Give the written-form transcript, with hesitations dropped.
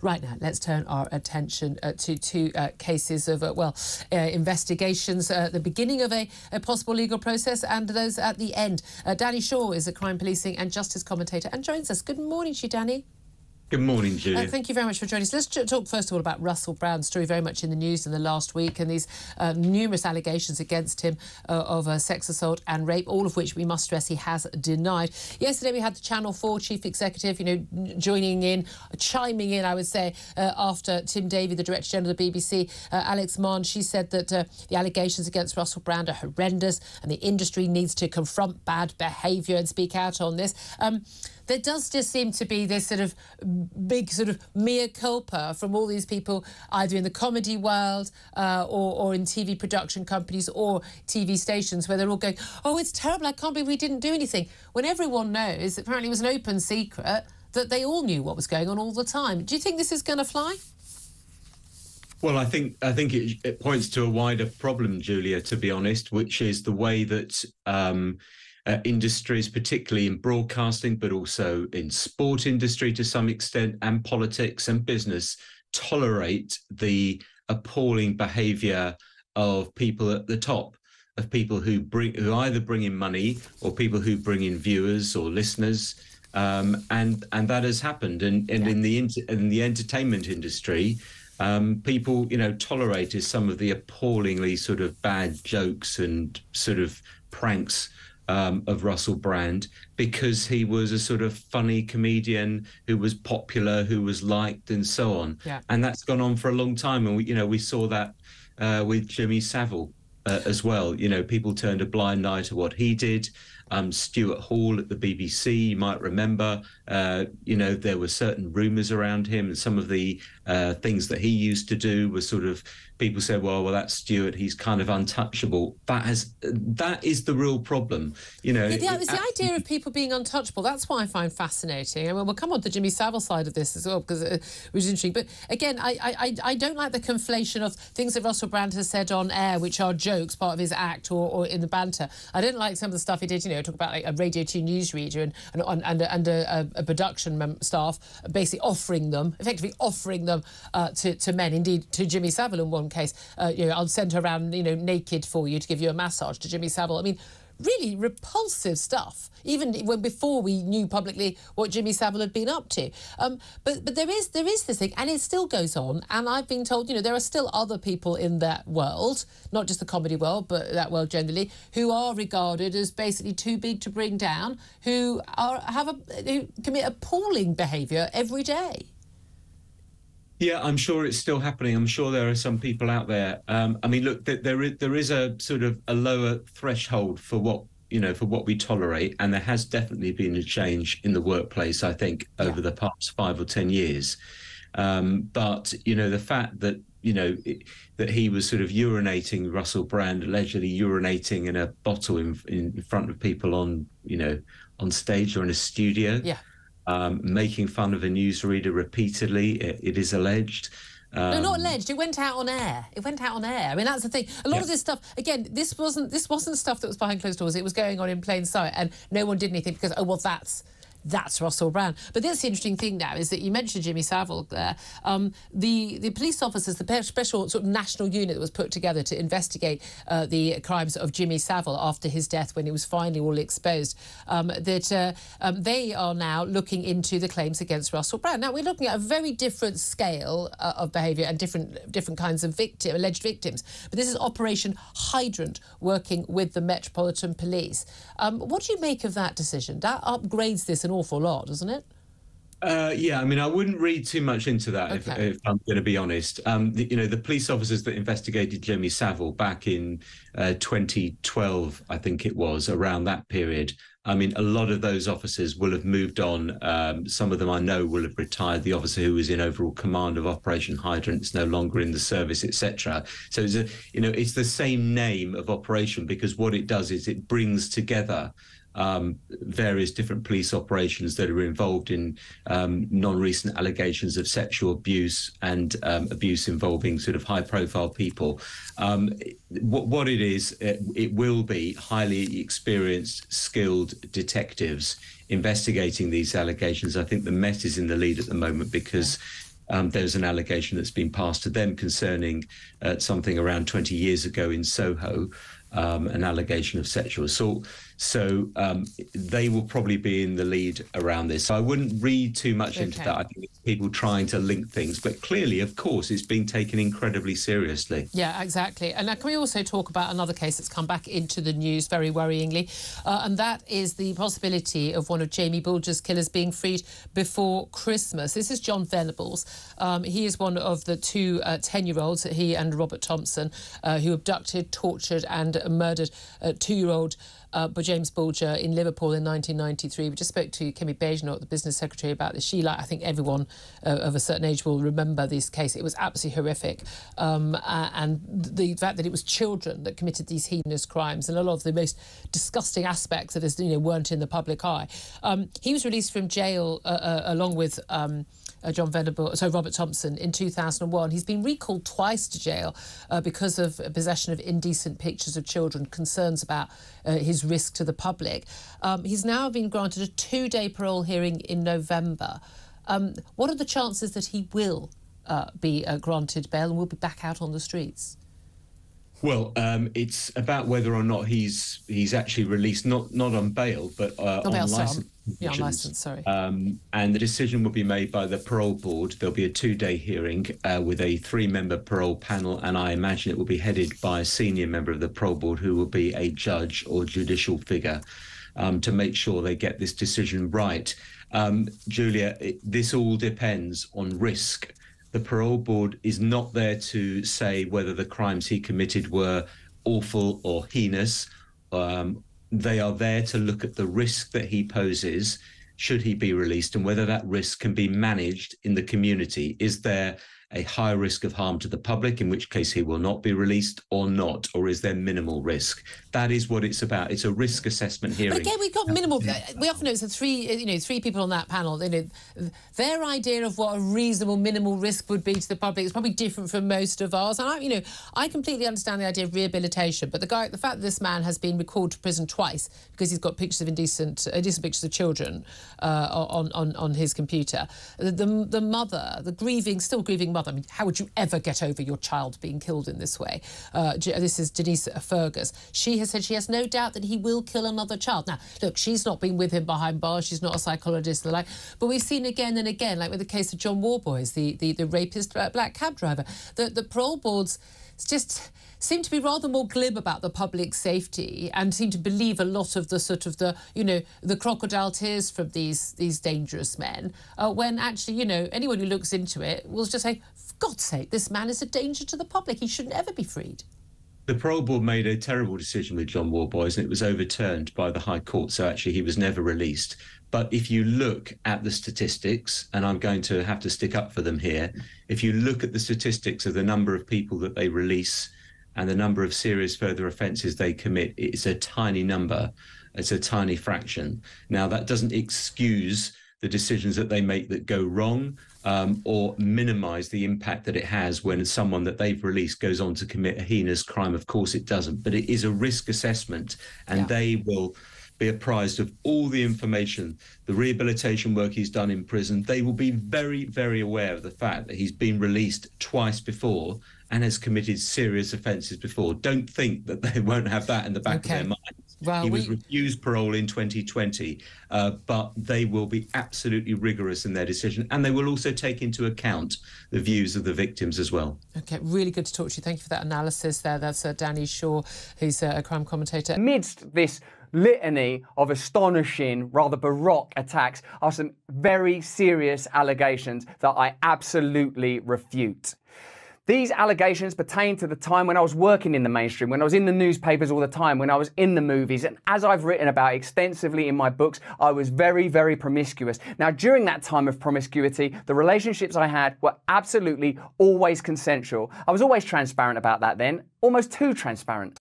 Right now, let's turn our attention to two cases of, investigations at the beginning of a possible legal process and those at the end. Danny Shaw is a crime policing and justice commentator and joins us. Good morning to you, Danny. Good morning, Julia. Thank you very much for joining us. Let's talk first of all about Russell Brand's story, very much in the news in the last week, and these numerous allegations against him of sex assault and rape, all of which we must stress he has denied. Yesterday we had the Channel 4 chief executive, joining in, chiming in, I would say, after Tim Davie, the Director General of the BBC, Alex Mann. She said that the allegations against Russell Brand are horrendous and the industry needs to confront bad behaviour and speak out on this. There does just seem to be this sort of big sort of mea culpa from all these people, either in the comedy world or in TV production companies or TV stations, where they're all going, oh, it's terrible, I can't believe we didn't do anything. When everyone knows, apparently it was an open secret, that they all knew what was going on all the time. Do you think this is going to fly? Well, I think it points to a wider problem, Julia, to be honest, which is the way that industries, particularly in broadcasting, but also in sport industry to some extent, and politics and business, tolerate the appalling behaviour of people at the top, of people who either bring in money or people who bring in viewers or listeners, and that has happened. And in the entertainment industry, people tolerated some of the appallingly sort of bad jokes and sort of pranks of Russell Brand, because he was a sort of funny comedian who was popular, who was liked, and so on. Yeah. And that's gone on for a long time. And we saw that with Jimmy Savile as well. People turned a blind eye to what he did. Stuart Hall at the BBC, you might remember, there were certain rumours around him, and some of the things that he used to do were sort of, people said, well, that's Stuart, he's kind of untouchable. That is the real problem. It's the idea of people being untouchable. That's what I find fascinating. I mean, we'll come on to Jimmy Savile side of this as well, because it was interesting. But again, I don't like the conflation of things that Russell Brand has said on air, which are jokes, part of his act or in the banter. I didn't like some of the stuff he did, talk about like a Radio 2 newsreader and a production staff basically effectively offering them to men, indeed to Jimmy Savile in one case. I'll send her around, naked for you to give you a massage, to Jimmy Savile. I mean, really repulsive stuff, even before we knew publicly what Jimmy Savile had been up to. But there is this thing, and it still goes on. And I've been told, there are still other people in that world, not just the comedy world, but that world generally, who are regarded as basically too big to bring down, who commit appalling behaviour every day. Yeah, I'm sure it's still happening. I'm sure there are some people out there. I mean, look, there is a sort of a lower threshold for what we tolerate, and there has definitely been a change in the workplace, I think, over the past 5 or 10 years. But the fact that that he was sort of urinating, Russell Brand allegedly urinating in a bottle in front of people on stage or in a studio. Yeah. Making fun of a newsreader repeatedly, it is alleged. No, not alleged. It went out on air. I mean, that's the thing. A lot of this stuff, again, this wasn't stuff that was behind closed doors. It was going on in plain sight, and no one did anything because, that's Russell Brand. But that's the interesting thing now, is that you mentioned Jimmy Savile there. The police officers, the special sort of national unit that was put together to investigate the crimes of Jimmy Savile after his death, when it was finally all exposed, they are now looking into the claims against Russell Brand. Now, we're looking at a very different scale of behaviour and different kinds of alleged victims. But this is Operation Hydrant, working with the Metropolitan Police. What do you make of that decision? That upgrades this an awful lot, doesn't it? Yeah, I mean, I wouldn't read too much into that, if I'm going to be honest. The police officers that investigated Jimmy Savile back in 2012, I think it was, around that period, I mean, a lot of those officers will have moved on. Some of them I know will have retired. The officer who was in overall command of Operation Hydrant is no longer in the service, etc. So it's the same name of operation, because what it does is it brings together various different police operations that are involved in non-recent allegations of sexual abuse and abuse involving sort of high-profile people. What it is, it will be highly experienced, skilled detectives investigating these allegations. I think the Met is in the lead at the moment because There's an allegation that's been passed to them concerning something around 20 years ago in Soho, an allegation of sexual assault. So they will probably be in the lead around this. So I wouldn't read too much into that. I think it's people trying to link things. But clearly, of course, it's being taken incredibly seriously. Yeah, exactly. And now can we also talk about another case that's come back into the news very worryingly, and that is the possibility of one of Jamie Bulger's killers being freed before Christmas. This is John Venables. He is one of the two 10-year-olds, he and Robert Thompson, who abducted, tortured and murdered 2-year-old James Bulger in Liverpool in 1993. We just spoke to Kemi Bejnot, the business secretary, about this. She, like I think everyone of a certain age, will remember this case. It was absolutely horrific. And the fact that it was children that committed these heinous crimes, and a lot of the most disgusting aspects that weren't in the public eye. He was released from jail along with John Venables, Robert Thompson, in 2001. He's been recalled twice to jail because of possession of indecent pictures of children, concerns about his risk to the public. He's now been granted a 2-day parole hearing in November. What are the chances that he will be granted bail and will be back out on the streets? Well, it's about whether or not he's actually released, not on bail, but on licence. Yeah, on licence, sorry. And the decision will be made by the parole board. There'll be a 2-day hearing with a 3-member parole panel, and I imagine it will be headed by a senior member of the parole board who will be a judge or judicial figure to make sure they get this decision right. Julia, this all depends on risk. The parole board is not there to say whether the crimes he committed were awful or heinous. They are there to look at the risk that he poses should he be released and whether that risk can be managed in the community. Is there a high risk of harm to the public, in which case he will not be released, or not? Or is there minimal risk? That is what it's about. It's a risk assessment hearing. But again, we've got minimal. We often know it's three people on that panel. Their idea of what a reasonable minimal risk would be to the public is probably different from most of ours. And I completely understand the idea of rehabilitation, but the fact that this man has been recalled to prison twice because he's got pictures of indecent pictures of children on his computer. The mother, still grieving mother. I mean, how would you ever get over your child being killed in this way? This is Denise Fergus. She has said she has no doubt that he will kill another child. Now, look, she's not been with him behind bars. She's not a psychologist and the like. But we've seen again and again, like with the case of John Warboys, the rapist black cab driver, the parole boards just seem to be rather more glib about the public safety and seem to believe a lot of the crocodile tears from these dangerous men, when actually, anyone who looks into it will just say, for God's sake, this man is a danger to the public. He shouldn't ever be freed. The parole board made a terrible decision with John Warboys, and it was overturned by the High Court, so actually he was never released. But if you look at the statistics, and I'm going to have to stick up for them here, if you look at the statistics of the number of people that they release and the number of serious further offences they commit, it's a tiny number. It's a tiny fraction. Now, that doesn't excuse the decisions that they make that go wrong, or minimise the impact that it has when someone that they've released goes on to commit a heinous crime. Of course it doesn't, but it is a risk assessment, and they will be apprised of all the information, the rehabilitation work he's done in prison. They will be very, very aware of the fact that he's been released twice before and has committed serious offences before. Don't think that they won't have that in the back of their minds. Well, he was refused parole in 2020, but they will be absolutely rigorous in their decision, and they will also take into account the views of the victims as well. OK, really good to talk to you. Thank you for that analysis there. That's Danny Shaw, who's a crime commentator. Amidst this litany of astonishing, rather baroque attacks are some very serious allegations that I absolutely refute. These allegations pertain to the time when I was working in the mainstream, when I was in the newspapers all the time, when I was in the movies, and as I've written about extensively in my books, I was very, very promiscuous. Now, during that time of promiscuity, the relationships I had were absolutely always consensual. I was always transparent about that then, almost too transparent.